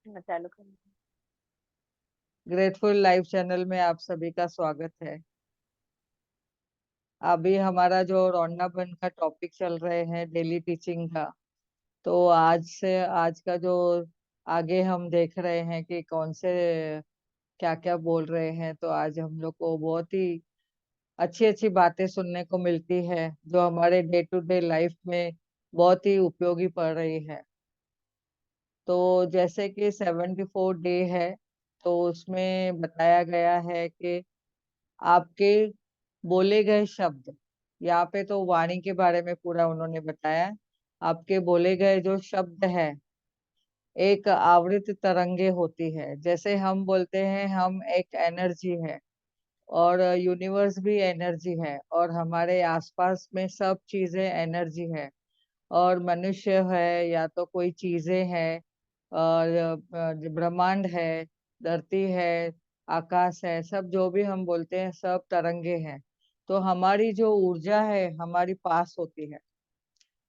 मैं चालू करूँ। ग्रेटफुल लाइव चैनल में आप सभी का स्वागत है। अभी हमारा जो रौंडापन का टॉपिक चल रहे हैं डेली टीचिंग का, तो आज से आज का जो आगे हम देख रहे हैं कि कौन से क्या क्या बोल रहे हैं, तो आज हम लोग को बहुत ही अच्छी अच्छी बातें सुनने को मिलती है जो हमारे डे टू डे लाइफ में बहुत ही उपयोगी पड़ रही है। तो जैसे कि 74 डे है, तो उसमें बताया गया है कि आपके बोले गए शब्द, यहाँ पे तो वाणी के बारे में पूरा उन्होंने बताया। आपके बोले गए जो शब्द है एक आवृत तरंगे होती है। जैसे हम बोलते हैं हम एक एनर्जी है, और यूनिवर्स भी एनर्जी है, और हमारे आसपास में सब चीजें एनर्जी है। और मनुष्य है या तो कोई चीजें हैं, और ब्रह्मांड है, धरती है, आकाश है, सब जो भी हम बोलते हैं सब तरंगे हैं। तो हमारी जो ऊर्जा है हमारी पास होती है।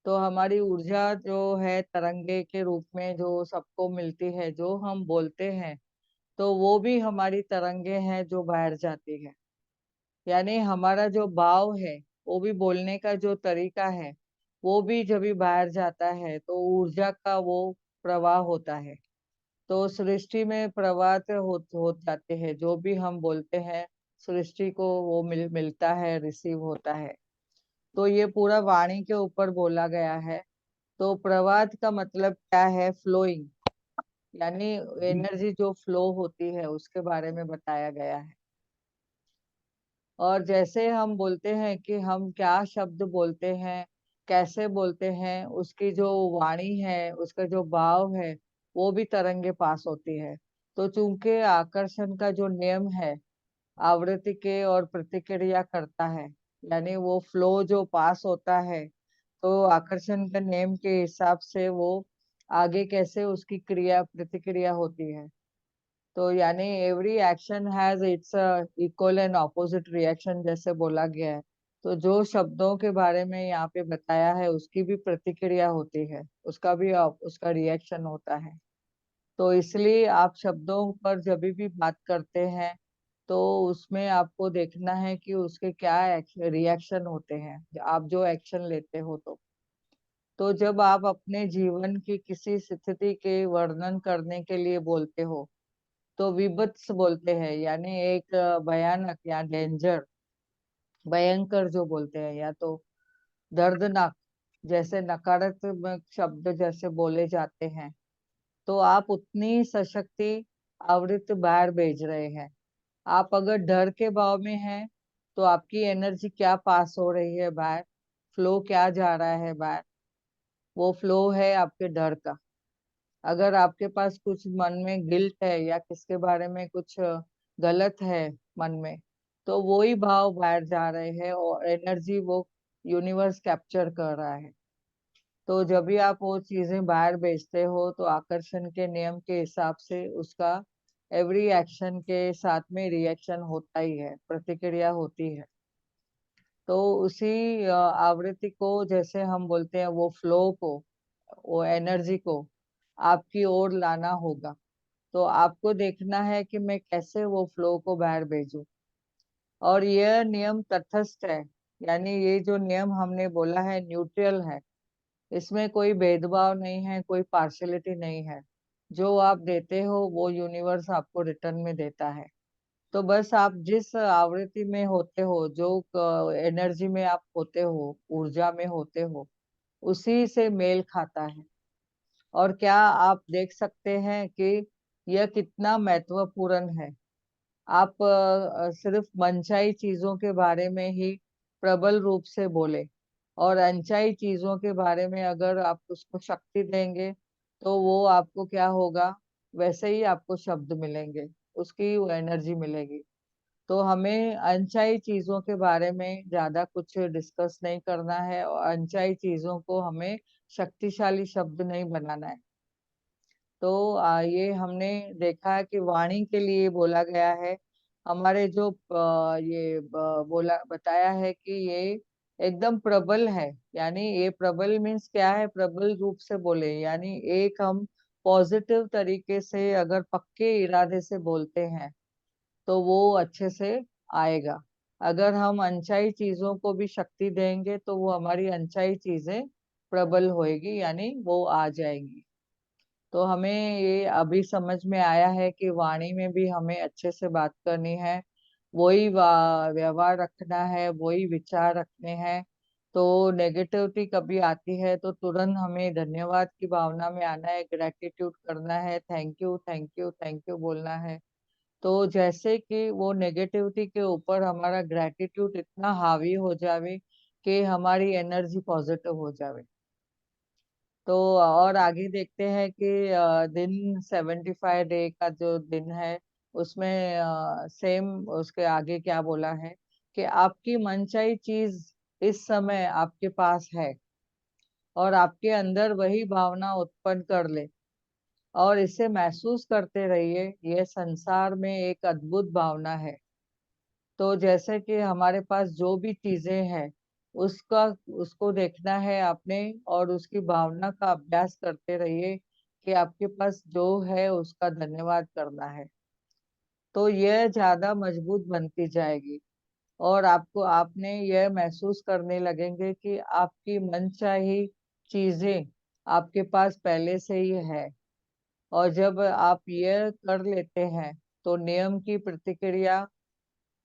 तो हमारी ऊर्जा जो है तरंगे के रूप में जो सबको मिलती है, जो हम बोलते हैं, तो वो भी हमारी तरंगे हैं जो बाहर जाती है। यानी हमारा जो भाव है, वो भी बोलने का जो तरीका है, वो भी जब भी बाहर जाता है तो ऊर्जा का वो प्रवाह होता है। तो सृष्टि में प्रवाह तो हो जाते हैं, जो भी हम बोलते हैं सृष्टि को वो मिलता है, रिसीव होता है। तो ये पूरा वाणी के ऊपर बोला गया है। तो प्रवाद का मतलब क्या है? फ्लोइंग, यानी एनर्जी जो फ्लो होती है उसके बारे में बताया गया है। और जैसे हम बोलते हैं कि हम क्या शब्द बोलते हैं, कैसे बोलते हैं, उसकी जो वाणी है, उसका जो भाव है, वो भी तरंगे पास होती है। तो चूंकि आकर्षण का जो नियम है आवृत्ति के और प्रतिक्रिया करता है, यानी वो फ्लो जो पास होता है, तो आकर्षण के नियम के हिसाब से वो आगे कैसे उसकी क्रिया प्रतिक्रिया होती है। तो यानी every action has its equal and opposite reaction, जैसे बोला गया है। तो जो शब्दों के बारे में यहाँ पे बताया है उसकी भी प्रतिक्रिया होती है, उसका भी उसका रिएक्शन होता है। तो इसलिए आप शब्दों पर जब भी बात करते हैं, तो उसमें आपको देखना है कि उसके क्या रिएक्शन होते हैं, आप जो एक्शन लेते हो। तो जब आप अपने जीवन की किसी स्थिति के वर्णन करने के लिए बोलते हो, तो विभत्स बोलते हैं, यानी एक भयानक या डेंजर, भयंकर जो बोलते हैं, या तो दर्दनाक, जैसे नकारात्मक शब्द जैसे बोले जाते हैं, तो आप उतनी सशक्ति आवृत्ति बाहर भेज रहे हैं। आप अगर डर के भाव में हैं, तो आपकी एनर्जी क्या पास हो रही है बाहर, फ्लो क्या जा रहा है बाहर, वो फ्लो है आपके डर का। अगर आपके पास कुछ मन में गिल्ट है या किसके बारे में कुछ गलत है मन में, तो वो ही भाव बाहर जा रहे हैं और एनर्जी वो यूनिवर्स कैप्चर कर रहा है। तो जब भी आप वो चीजें बाहर भेजते हो, तो आकर्षण के नियम के हिसाब से उसका एवरी एक्शन के साथ में रिएक्शन होता ही है, प्रतिक्रिया होती है। तो उसी आवृत्ति को, जैसे हम बोलते हैं, वो फ्लो को, वो एनर्जी को आपकी ओर लाना होगा। तो आपको देखना है कि मैं कैसे वो फ्लो को बाहर भेजूं। और यह नियम तटस्थ है, यानी ये जो नियम हमने बोला है न्यूट्रल है। इसमें कोई भेदभाव नहीं है, कोई पार्शलिटी नहीं है। जो आप देते हो वो यूनिवर्स आपको रिटर्न में देता है। तो बस आप जिस आवृत्ति में होते हो, जो एनर्जी में आप होते हो, ऊर्जा में होते हो, उसी से मेल खाता है। और क्या आप देख सकते हैं कि यह कितना महत्वपूर्ण है। आप सिर्फ मनचाही चीजों के बारे में ही प्रबल रूप से बोले, और अनचाही चीजों के बारे में अगर आप उसको शक्ति देंगे, तो वो आपको क्या होगा, वैसे ही आपको शब्द मिलेंगे, उसकी एनर्जी मिलेगी। तो हमें अनचाही चीजों के बारे में ज्यादा कुछ डिस्कस नहीं करना है, और अनचाही चीजों को हमें शक्तिशाली शब्द नहीं बनाना है। तो ये हमने देखा है कि वाणी के लिए बोला गया है। हमारे जो बोला बताया है कि ये एकदम प्रबल है। यानी ये प्रबल मीन्स क्या है? प्रबल रूप से बोले, यानी एक हम पॉजिटिव तरीके से, अगर पक्के इरादे से बोलते हैं तो वो अच्छे से आएगा। अगर हम अनचाही चीजों को भी शक्ति देंगे तो वो हमारी अनचाही चीजें प्रबल होएगी, यानी वो आ जाएंगी। तो हमें ये अभी समझ में आया है कि वाणी में भी हमें अच्छे से बात करनी है, वही व्यवहार रखना है, वही विचार रखने हैं। तो नेगेटिविटी कभी आती है तो तुरंत हमें धन्यवाद की भावना में आना है, ग्रेटिट्यूड करना है, thank you thank you thank you बोलना है। तो जैसे कि वो नेगेटिविटी के ऊपर हमारा ग्रेटिट्यूड इतना हावी हो जावे कि हमारी एनर्जी पॉजिटिव हो जावे। तो और आगे देखते हैं कि दिन 75 डे का जो दिन है उसमें सेम उसके आगे क्या बोला है कि आपकी मनचाही चीज इस समय आपके पास है और आपके अंदर वही भावना उत्पन्न कर ले और इसे महसूस करते रहिए। यह संसार में एक अद्भुत भावना है। तो जैसे कि हमारे पास जो भी चीजें हैं उसका उसको देखना है आपने और उसकी भावना का अभ्यास करते रहिए कि आपके पास जो है उसका धन्यवाद करना है। तो यह ज्यादा मजबूत बनती जाएगी और आपको आपने यह महसूस करने लगेंगे कि आपकी मनचाही चीजें आपके पास पहले से ही है। और जब आप यह कर लेते हैं तो नियम की प्रतिक्रिया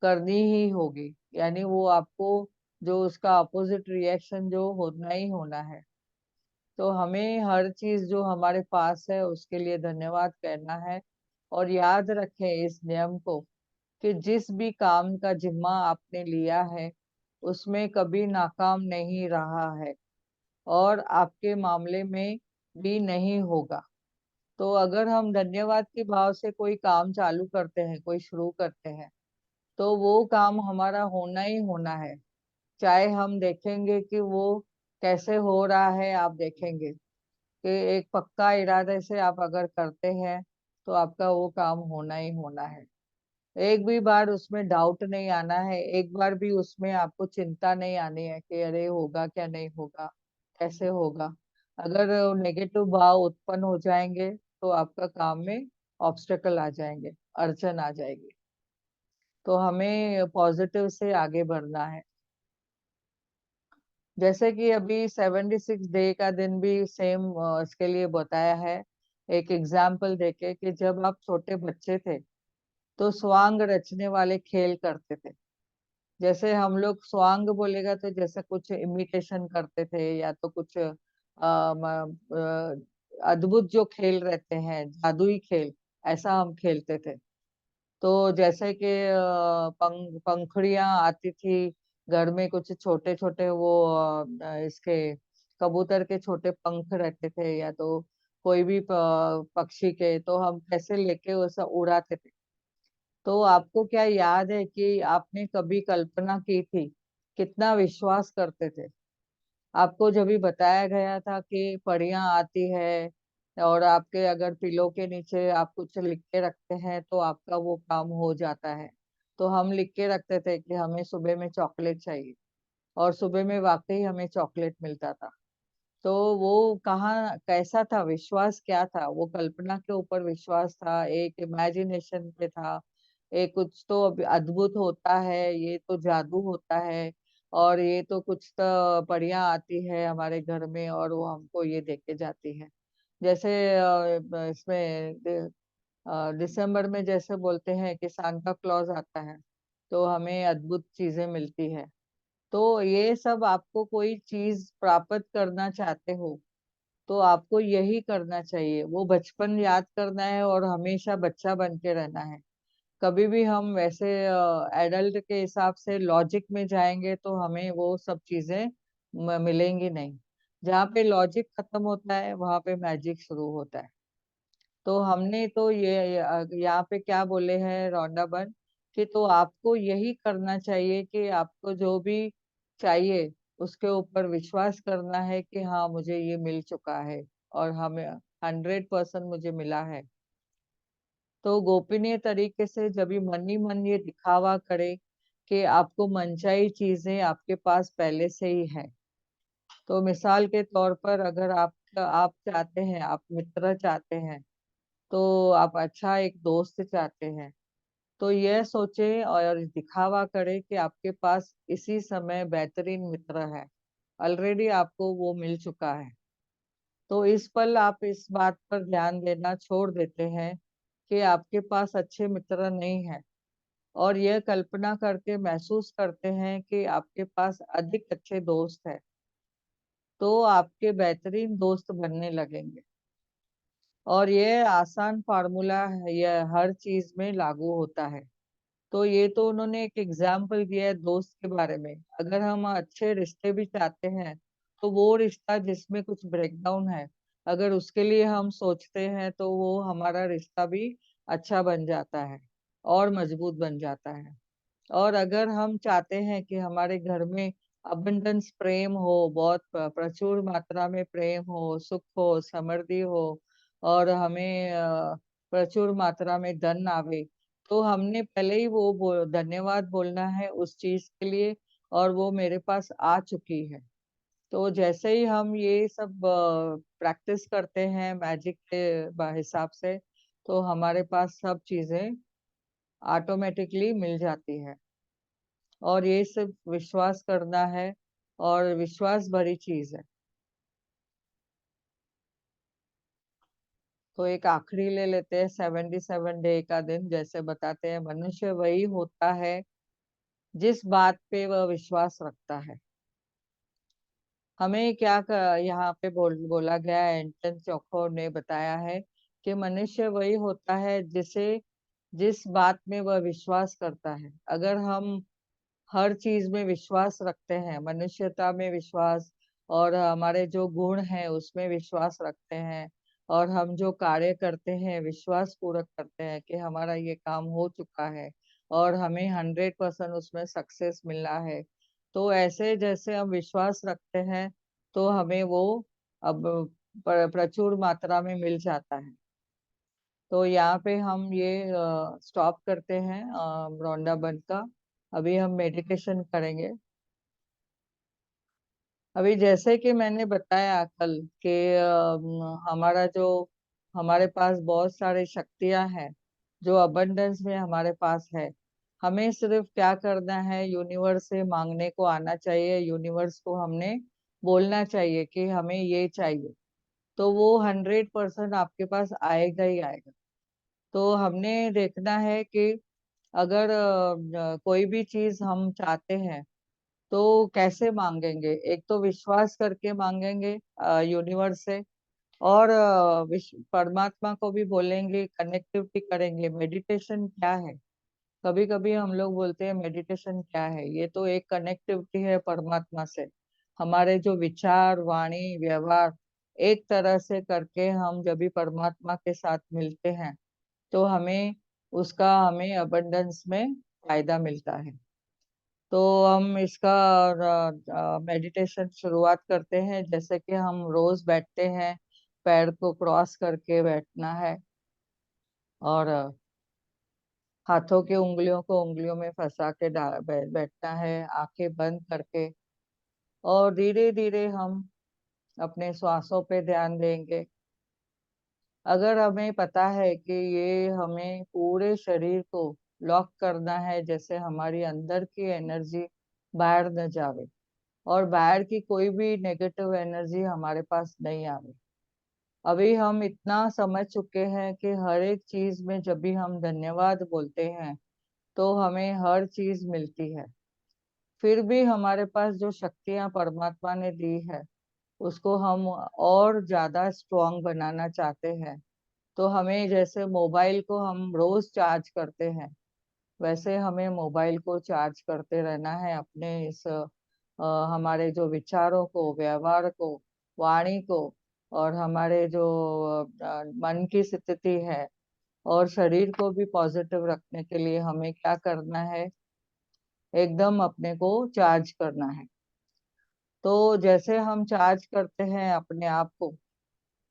करनी ही होगी, यानी वो आपको जो उसका अपोजिट रिएक्शन जो होना ही होना है। तो हमें हर चीज जो हमारे पास है उसके लिए धन्यवाद कहना है। और याद रखें इस नियम को कि जिस भी काम का जिम्मा आपने लिया है उसमें कभी नाकाम नहीं रहा है और आपके मामले में भी नहीं होगा। तो अगर हम धन्यवाद के भाव से कोई काम चालू करते हैं, कोई शुरू करते हैं, तो वो काम हमारा होना ही होना है। चाहे हम देखेंगे कि वो कैसे हो रहा है, आप देखेंगे कि एक पक्का इरादे से आप अगर करते हैं तो आपका वो काम होना ही होना है। एक भी बार उसमें डाउट नहीं आना है, एक बार भी उसमें आपको चिंता नहीं आनी है कि अरे होगा क्या नहीं होगा, कैसे होगा। अगर नेगेटिव भाव उत्पन्न हो जाएंगे तो आपका काम में ऑब्स्टेकल आ जाएंगे, अड़चन आ जाएगी। तो हमें पॉजिटिव से आगे बढ़ना है। जैसे कि अभी 76 डे का दिन भी सेम इसके लिए बताया है। एक एग्जाम्पल देके कि जब आप छोटे बच्चे थे तो स्वांग रचने वाले खेल करते थे। जैसे हम लोग स्वांग बोलेगा तो जैसे कुछ इमिटेशन करते थे या तो कुछ अद्भुत जो खेल रहते हैं, जादुई खेल, ऐसा हम खेलते थे। तो जैसे कि पंखुड़ियां आती थी घर में, कुछ छोटे छोटे वो इसके कबूतर के छोटे पंख रहते थे या तो कोई भी पक्षी के, तो हम कैसे लेके उसे उड़ाते थे। तो आपको क्या याद है कि आपने कभी कल्पना की थी, कितना विश्वास करते थे। आपको जब भी बताया गया था कि परियां आती है और आपके अगर पिलो के नीचे आप कुछ लिख के रखते हैं तो आपका वो काम हो जाता है। तो हम लिख के रखते थे कि हमें सुबह में चॉकलेट चाहिए और सुबह में वाकई हमें चॉकलेट मिलता था। तो वो कहाँ कैसा था, विश्वास क्या था, वो कल्पना के ऊपर विश्वास था, एक इमेजिनेशन पे था। एक कुछ तो अद्भुत होता है, ये तो जादू होता है और ये तो कुछ तो परियां आती है हमारे घर में और वो हमको ये दे के जाती है। जैसे इसमें दिसंबर में जैसे बोलते हैं कि सांता क्लॉज आता है तो हमें अद्भुत चीजें मिलती है। तो ये सब आपको कोई चीज प्राप्त करना चाहते हो तो आपको यही करना चाहिए, वो बचपन याद करना है और हमेशा बच्चा बन के रहना है। कभी भी हम वैसे एडल्ट के हिसाब से लॉजिक में जाएंगे तो हमें वो सब चीजें मिलेंगी नहीं। जहाँ पे लॉजिक खत्म होता है वहां पे मैजिक शुरू होता है। तो हमने तो यहाँ पे क्या बोले हैं रौंडाबन कि तो आपको यही करना चाहिए कि आपको जो भी चाहिए उसके ऊपर विश्वास करना है कि हाँ मुझे ये मिल चुका है और हमें 100% मुझे मिला है। तो गोपनीय तरीके से जब भी मन ही मन ये दिखावा करे कि आपको मनचाही चीजें आपके पास पहले से ही है। तो मिसाल के तौर पर अगर आप एक आप चाहते हैं, आप मित्र चाहते हैं, तो आप अच्छा एक दोस्त चाहते हैं, तो यह सोचे और दिखावा करे कि आपके पास इसी समय बेहतरीन मित्र है, ऑलरेडी आपको वो मिल चुका है। तो इस पल आप इस बात पर ध्यान देना छोड़ देते हैं कि आपके पास अच्छे मित्र नहीं है, और यह कल्पना करके महसूस करते हैं कि आपके पास अधिक अच्छे दोस्त हैं, तो आपके बेहतरीन दोस्त बनने लगेंगे। और ये आसान फार्मूला है, यह हर चीज में लागू होता है। तो ये तो उन्होंने एक एग्जाम्पल दिया है दोस्त के बारे में। अगर हम अच्छे रिश्ते भी चाहते हैं, तो वो रिश्ता जिसमें कुछ ब्रेकडाउन है, अगर उसके लिए हम सोचते हैं, तो वो हमारा रिश्ता भी अच्छा बन जाता है और मजबूत बन जाता है। और अगर हम चाहते हैं कि हमारे घर में अबंडेंस प्रेम हो, बहुत प्रचुर मात्रा में प्रेम हो, सुख हो, समृद्धि हो, और हमें प्रचुर मात्रा में धन आवे, तो हमने पहले ही धन्यवाद बोलना है उस चीज के लिए, और वो मेरे पास आ चुकी है। तो जैसे ही हम ये सब प्रैक्टिस करते हैं मैजिक के हिसाब से, तो हमारे पास सब चीजें ऑटोमेटिकली मिल जाती है। और ये सब विश्वास करना है, और विश्वास भरी चीज है। तो एक आखिरी ले लेते हैं, 77 डे का दिन। जैसे बताते हैं, मनुष्य वही होता है जिस बात पे वह विश्वास रखता है। हमें यहाँ पे बोला गया है, एंटन चोखो ने बताया है कि मनुष्य वही होता है जिस बात में वह विश्वास करता है। अगर हम हर चीज में विश्वास रखते हैं, मनुष्यता में विश्वास, और हमारे जो गुण हैं उसमें विश्वास रखते हैं, और हम जो कार्य करते हैं विश्वास पूर्वक करते हैं कि हमारा ये काम हो चुका है और हमें 100% उसमें सक्सेस मिला है, तो ऐसे जैसे हम विश्वास रखते हैं, तो हमें वो अब प्रचुर मात्रा में मिल जाता है। तो यहाँ पे हम ये स्टॉप करते हैं रोंडा बंद का। अभी हम मेडिटेशन करेंगे। अभी जैसे कि मैंने बताया कल कि हमारे पास बहुत सारी शक्तियां हैं जो अबंडेंस में हमारे पास है। हमें सिर्फ क्या करना है, यूनिवर्स से मांगने को आना चाहिए। यूनिवर्स को हमने बोलना चाहिए कि हमें ये चाहिए, तो वो 100% आपके पास आएगा ही आएगा। तो हमने देखना है कि अगर कोई भी चीज हम चाहते हैं, तो कैसे मांगेंगे। एक तो विश्वास करके मांगेंगे यूनिवर्स से, और परमात्मा को भी बोलेंगे, कनेक्टिविटी करेंगे। मेडिटेशन क्या है, कभी कभी हम लोग बोलते हैं मेडिटेशन क्या है, ये तो एक कनेक्टिविटी है परमात्मा से। हमारे जो विचार, वाणी, व्यवहार एक तरह से करके हम जब भी परमात्मा के साथ मिलते हैं, तो हमें अबंडेंस में फायदा मिलता है। तो हम इसका मेडिटेशन शुरुआत करते हैं। जैसे कि हम रोज बैठते हैं, पैर को क्रॉस करके बैठना है, और हाथों के उंगलियों को उंगलियों में फंसा के बैठना है, आंखें बंद करके। और धीरे धीरे हम अपने श्वासों पे ध्यान देंगे। अगर हमें पता है कि ये हमें पूरे शरीर को लॉक करना है, जैसे हमारी अंदर की एनर्जी बाहर न जावे, और बाहर की कोई भी नेगेटिव एनर्जी हमारे पास नहीं आवे। अभी हम इतना समझ चुके हैं कि हर एक चीज में जब भी हम धन्यवाद बोलते हैं, तो हमें हर चीज मिलती है। फिर भी हमारे पास जो शक्तियां परमात्मा ने दी है, उसको हम और ज्यादा स्ट्रांग बनाना चाहते हैं। तो हमें जैसे मोबाइल को हम रोज चार्ज करते हैं, वैसे हमें मोबाइल को चार्ज करते रहना है, अपने हमारे जो विचारों को, व्यवहार को, वाणी को, और हमारे जो मन की स्थिति है, और शरीर को भी पॉजिटिव रखने के लिए हमें क्या करना है, एकदम अपने को चार्ज करना है। तो जैसे हम चार्ज करते हैं अपने आप को,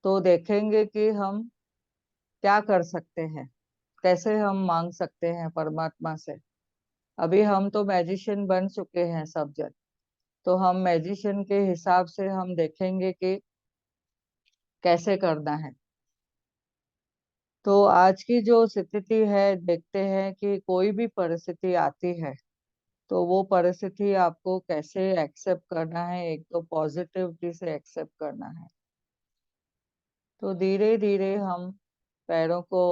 तो देखेंगे कि हम क्या कर सकते हैं, कैसे हम मांग सकते हैं परमात्मा से। अभी हम तो मैजिशियन बन चुके हैं सब जन, तो हम मैजिशियन के हिसाब से हम देखेंगे कि कैसे करना है। तो आज की जो स्थिति है, देखते हैं कि कोई भी परिस्थिति आती है तो वो परिस्थिति आपको कैसे एक्सेप्ट करना है, एक तो पॉजिटिविटी से एक्सेप्ट करना है। तो धीरे धीरे हम पैरों को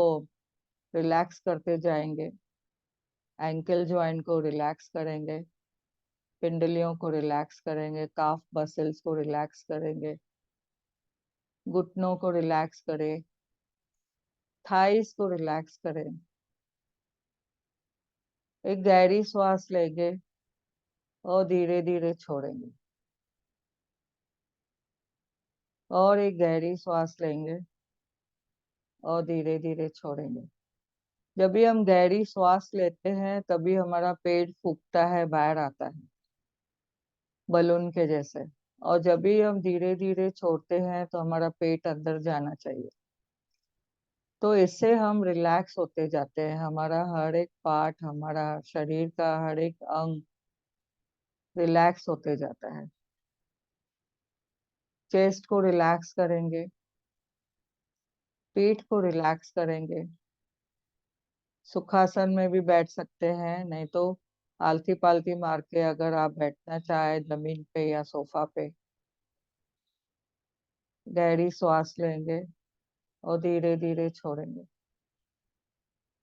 रिलैक्स करते जाएंगे, एंकल जॉइंट को रिलैक्स करेंगे, पिंडलियों को रिलैक्स करेंगे, काफ मसल्स को रिलैक्स करेंगे, घुटनों को रिलैक्स करें, थाइस को रिलैक्स करें। एक गहरी सांस लेंगे और धीरे धीरे छोड़ेंगे, और एक गहरी सांस लेंगे और धीरे धीरे छोड़ेंगे। जब भी हम गहरी सांस लेते हैं तभी हमारा पेट फूकता है, बाहर आता है बलून के जैसे। और जब भी हम धीरे धीरे छोड़ते हैं तो हमारा पेट अंदर जाना चाहिए। तो इससे हम रिलैक्स होते जाते हैं, हमारा हर एक पार्ट, हमारा शरीर का हर एक अंग रिलैक्स होते जाता है। चेस्ट को रिलैक्स करेंगे, पीठ को रिलैक्स करेंगे। सुखासन में भी बैठ सकते हैं, नहीं तो आलती पालती मार के अगर आप बैठना चाहे जमीन पे या सोफा पे। गहरी सांस लेंगे और धीरे धीरे छोड़ेंगे।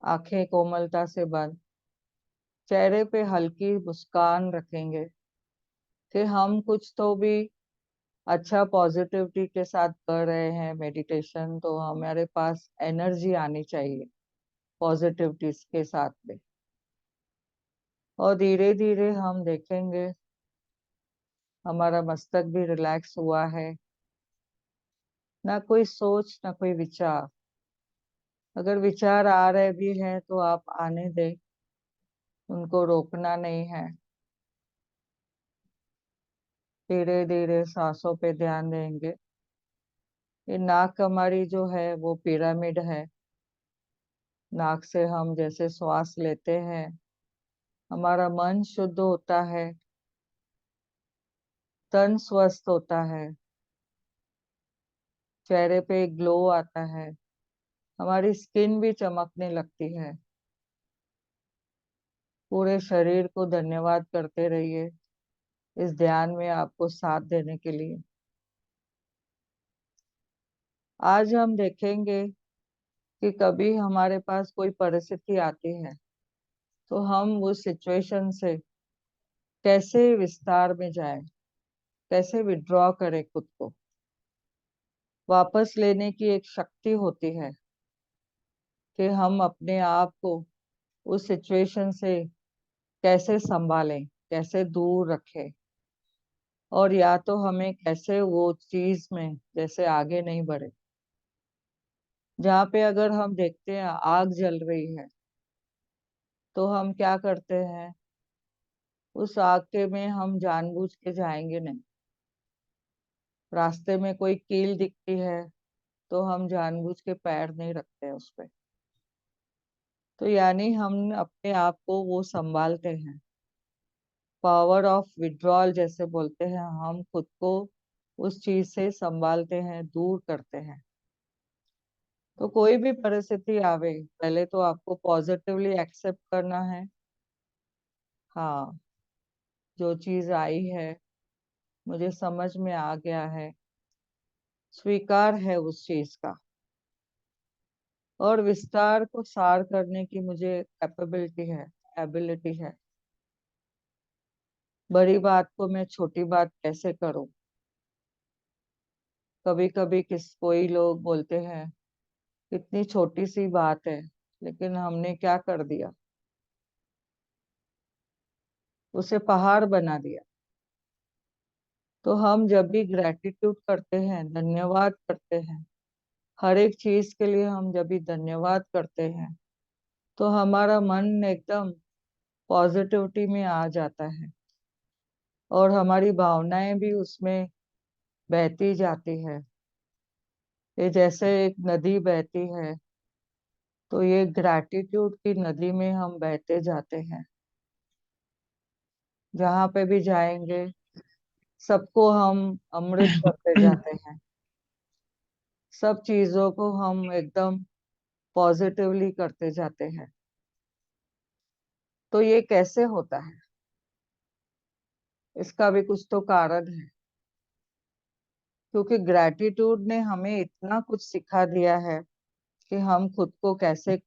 आंखें कोमलता से बंद, चेहरे पे हल्की मुस्कान रखेंगे कि हम कुछ तो भी अच्छा पॉजिटिविटी के साथ कर रहे हैं मेडिटेशन, तो हमारे पास एनर्जी आनी चाहिए पॉजिटिविटी के साथ में। और धीरे धीरे हम देखेंगे हमारा मस्तक भी रिलैक्स हुआ है, ना कोई सोच ना कोई विचार। अगर विचार आ रहे भी हैं तो आप आने दें, उनको रोकना नहीं है। धीरे धीरे सांसों पे ध्यान देंगे। ये नाक हमारी जो है वो पिरामिड है। नाक से हम जैसे श्वास लेते हैं हमारा मन शुद्ध होता है, तन स्वस्थ होता है, चेहरे पे ग्लो आता है, हमारी स्किन भी चमकने लगती है। पूरे शरीर को धन्यवाद करते रहिए इस ध्यान में आपको साथ देने के लिए। आज हम देखेंगे कि कभी हमारे पास कोई परिस्थिति आती है तो हम उस सिचुएशन से कैसे विस्तार में जाएं, कैसे विड्रॉ करें खुद को। वापस लेने की एक शक्ति होती है कि हम अपने आप को उस सिचुएशन से कैसे संभालें, कैसे दूर रखें, और या तो हमें कैसे वो चीज में जैसे आगे नहीं बढ़े। जहाँ पे अगर हम देखते हैं आग जल रही है तो हम क्या करते हैं, उस आग के में हम जानबूझ के जाएंगे नहीं। रास्ते में कोई कील दिखती है तो हम जानबूझ के पैर नहीं रखते हैं उस पे। तो यानी हम अपने आप को वो संभालते हैं, पावर ऑफ विड्रॉल जैसे बोलते हैं, हम खुद को उस चीज से संभालते हैं, दूर करते हैं। तो कोई भी परिस्थिति आवे पहले तो आपको पॉजिटिवली एक्सेप्ट करना है। हाँ, जो चीज आई है मुझे समझ में आ गया है, स्वीकार है उस चीज का, और विस्तार को सार करने की मुझे कैपेबिलिटी है, एबिलिटी है। बड़ी बात को मैं छोटी बात कैसे करूं। कभी कभी कोई लोग बोलते हैं इतनी छोटी सी बात है, लेकिन हमने क्या कर दिया, उसे पहाड़ बना दिया। तो हम जब भी ग्रेटिट्यूड करते हैं, धन्यवाद करते हैं, हर एक चीज के लिए हम जब भी धन्यवाद करते हैं तो हमारा मन एकदम पॉजिटिविटी में आ जाता है, और हमारी भावनाएं भी उसमें बहती जाती है। ये जैसे एक नदी बहती है, तो ये ग्रैटिट्यूड की नदी में हम बहते जाते हैं। जहाँ पे भी जाएंगे सबको हम अमृत करते जाते हैं। सब चीजों को हम एकदम पॉजिटिवली करते जाते हैं। तो ये कैसे होता है? इसका भी कुछ तो कारण है, क्योंकि ग्रैटिट्यूड ने हमें इतना कुछ सिखा दिया है कि हम खुद को कैसे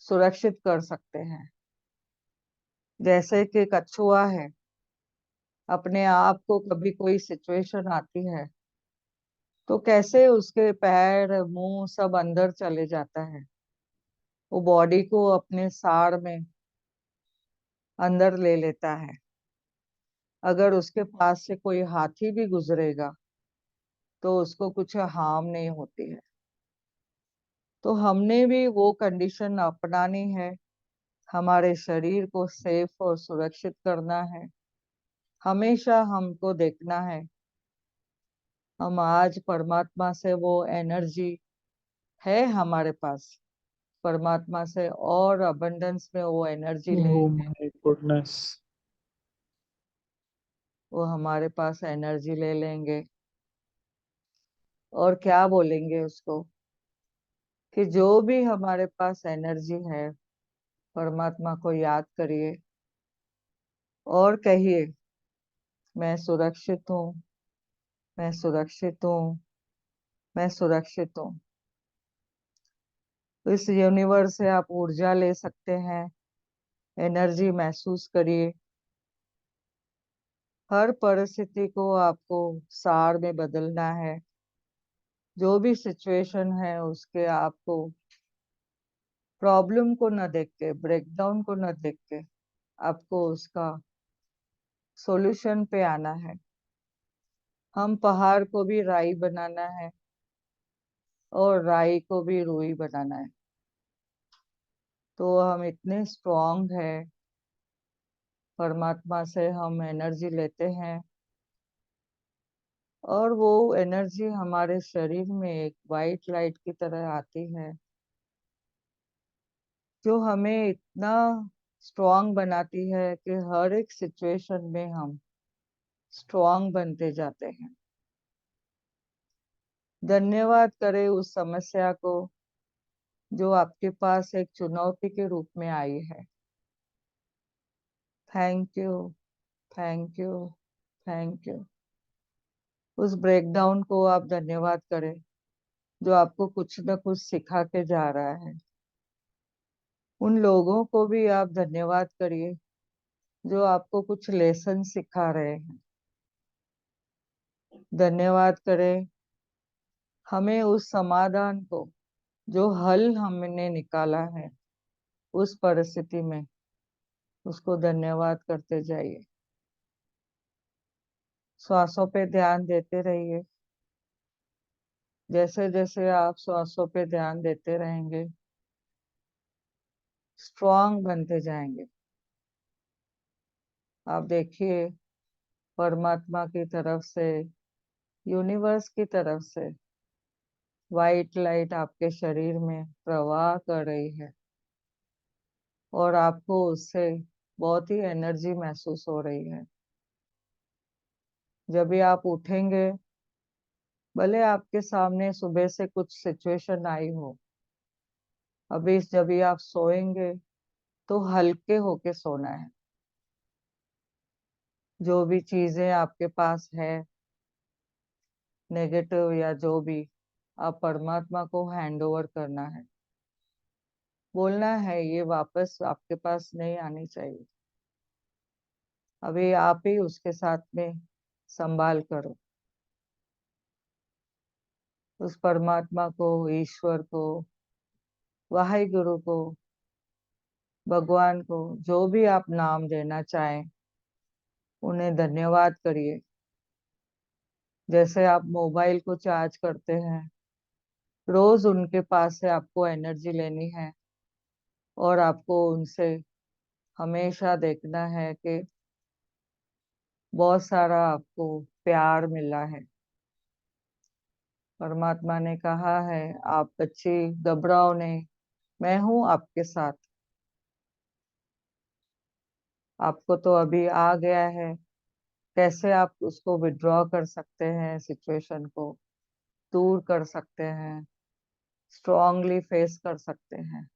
सुरक्षित कर सकते हैं। जैसे कि कछुआ है, अपने आप को कभी कोई सिचुएशन आती है तो कैसे उसके पैर मुंह सब अंदर चले जाता है, वो बॉडी को अपने साड़ में अंदर ले लेता है। अगर उसके पास से कोई हाथी भी गुजरेगा तो उसको कुछ हार्म नहीं होती है। तो हमने भी वो कंडीशन अपनानी है, हमारे शरीर को सेफ और सुरक्षित करना है। हमेशा हमको देखना है हम आज परमात्मा से वो एनर्जी है हमारे पास, परमात्मा से और अबंडेंस में वो एनर्जी Oh लेंगे। my goodness. वो हमारे पास एनर्जी ले लेंगे और क्या बोलेंगे उसको कि जो भी हमारे पास एनर्जी है, परमात्मा को याद करिए और कहिए, मैं सुरक्षित हूँ, मैं सुरक्षित हूँ, मैं सुरक्षित हूँ। तो इस यूनिवर्स से आप ऊर्जा ले सकते हैं, एनर्जी महसूस करिए। हर परिस्थिति को आपको सार में बदलना है। जो भी सिचुएशन है उसके आपको प्रॉब्लम को न देख के, ब्रेकडाउन को न देख के, आपको उसका सॉल्यूशन पे आना है। हम पहाड़ को भी राई बनाना है और राई को भी रुई बनाना है। तो हम इतने स्ट्रांग है, परमात्मा से हम एनर्जी लेते हैं और वो एनर्जी हमारे शरीर में एक वाइट लाइट की तरह आती है, जो हमें इतना स्ट्रांग बनाती है कि हर एक सिचुएशन में हम स्ट्रांग बनते जाते हैं। धन्यवाद करें उस समस्या को जो आपके पास एक चुनौती के रूप में आई है। Thank you, thank you, thank you. उस ब्रेकडाउन को आप धन्यवाद करें जो आपको कुछ न कुछ सिखा के जा रहा है। उन लोगों को भी आप धन्यवाद करिए जो आपको कुछ लेसन सिखा रहे हैं। धन्यवाद करें हमें उस समाधान को, जो हल हमने निकाला है उस परिस्थिति में, उसको धन्यवाद करते जाइए। श्वासों पे ध्यान देते रहिए। जैसे जैसे आप श्वासों पे ध्यान देते रहेंगे, स्ट्रांग बनते जाएंगे। आप देखिए, परमात्मा की तरफ से, यूनिवर्स की तरफ से वाइट लाइट आपके शरीर में प्रवाह कर रही है और आपको उससे बहुत ही एनर्जी महसूस हो रही है। जब भी आप उठेंगे, भले आपके सामने सुबह से कुछ सिचुएशन आई हो, अभी जब भी आप सोएंगे तो हल्के होके सोना है। जो भी चीजें आपके पास है नेगेटिव या जो भी, आप परमात्मा को हैंड ओवर करना है। बोलना है ये वापस आपके पास नहीं आनी चाहिए, अभी आप ही उसके साथ में संभाल करो। उस परमात्मा को, ईश्वर को, वाहिगुरु को, भगवान को, जो भी आप नाम देना चाहें, उन्हें धन्यवाद करिए। जैसे आप मोबाइल को चार्ज करते हैं, रोज उनके पास से आपको एनर्जी लेनी है और आपको उनसे हमेशा देखना है कि बहुत सारा आपको प्यार मिला है। परमात्मा ने कहा है, आप बच्ची घबराओ नहीं, मैं हूं आपके साथ। आपको तो अभी आ गया है, कैसे आप उसको विड्रॉ कर सकते हैं सिचुएशन को, दूर कर सकते हैं, स्ट्रांगली फेस कर सकते हैं।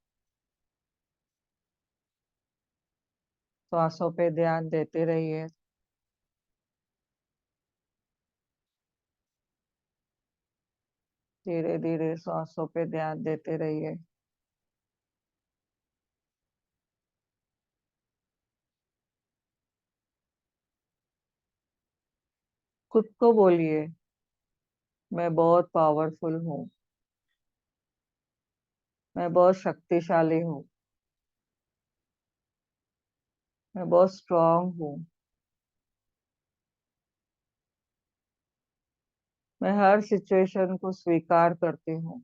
श्वासों पे ध्यान देते रहिए। धीरे धीरे श्वासों पे ध्यान देते रहिए। खुद को बोलिए, मैं बहुत पावरफुल हूँ, मैं बहुत शक्तिशाली हूँ, मैं बहुत स्ट्रांग हूँ, मैं हर सिचुएशन को स्वीकार करती हूँ।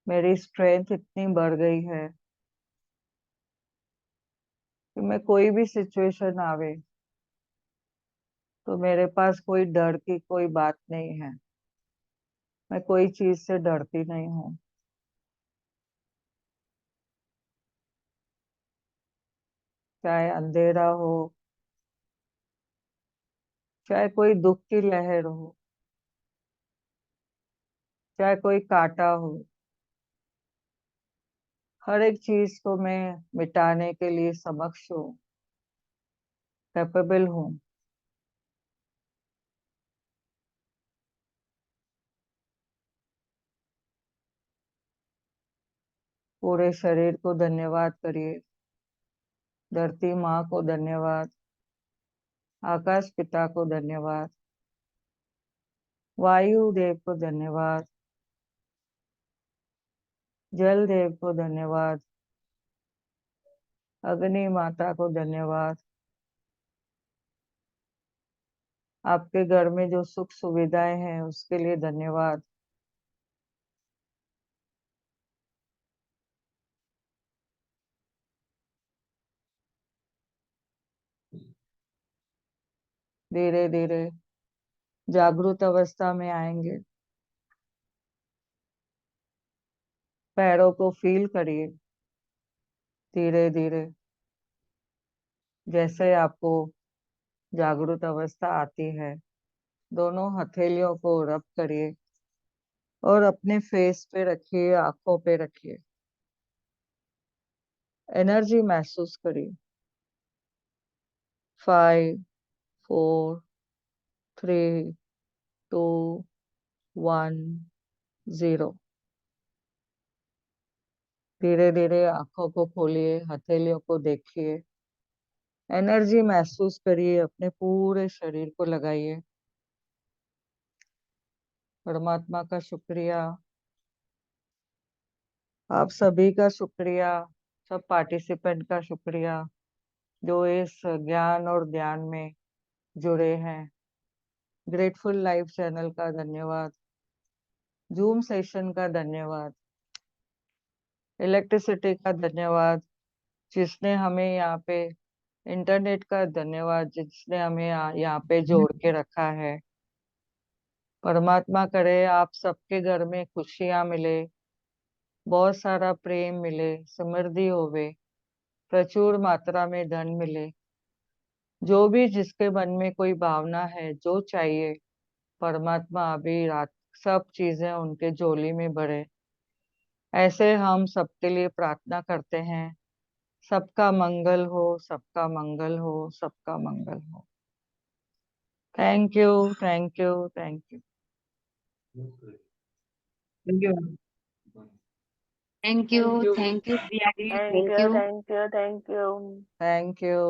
मेरी स्ट्रेंथ इतनी बढ़ गई है कि मैं कोई भी सिचुएशन आवे तो मेरे पास कोई डर की कोई बात नहीं है। मैं कोई चीज से डरती नहीं हूँ। चाहे अंधेरा हो, चाहे कोई दुख की लहर हो, चाहे कोई कांटा हो, हर एक चीज को मैं मिटाने के लिए समक्ष हूँ, कैपेबल हूँ। पूरे शरीर को धन्यवाद करिए। धरती माँ को धन्यवाद, आकाश पिता को धन्यवाद, वायु देव को धन्यवाद, जल देव को धन्यवाद, अग्नि माता को धन्यवाद। आपके घर में जो सुख सुविधाएं हैं उसके लिए धन्यवाद। धीरे धीरे जागृत अवस्था में आएंगे। पैरों को फील करिए। धीरे धीरे जैसे आपको जागृत अवस्था आती है, दोनों हथेलियों को रब करिए और अपने फेस पे रखिए, आंखों पे रखिए। एनर्जी महसूस करिए। 5, 4, 3, 2, 1, 0। धीरे धीरे आंखों को खोलिए, हथेलियों को देखिए। एनर्जी महसूस करिए, अपने पूरे शरीर को लगाइए। परमात्मा का शुक्रिया, आप सभी का शुक्रिया, सब पार्टिसिपेंट का शुक्रिया जो इस ज्ञान और ध्यान में जुड़े हैं। ग्रेटफुल लाइफ चैनल का धन्यवाद, जूम सेशन का धन्यवाद, इलेक्ट्रिसिटी का धन्यवाद जिसने हमें यहाँ पे, इंटरनेट का धन्यवाद जिसने हमें यहाँ पे जोड़ के रखा है। परमात्मा करे आप सबके घर में खुशियां मिले, बहुत सारा प्रेम मिले, समृद्धि होवे, प्रचुर मात्रा में धन मिले। जो भी जिसके मन में कोई भावना है, जो चाहिए, परमात्मा अभी रात सब चीजें उनके झोली में भरे। ऐसे हम सबके लिए प्रार्थना करते हैं। सबका मंगल हो, सबका मंगल हो, सबका मंगल हो। Thank you, thank you, thank you. Thank you. Thank you, thank you. Thank you Priya ji, thank thank you, you. Thank you, thank you. Thank you.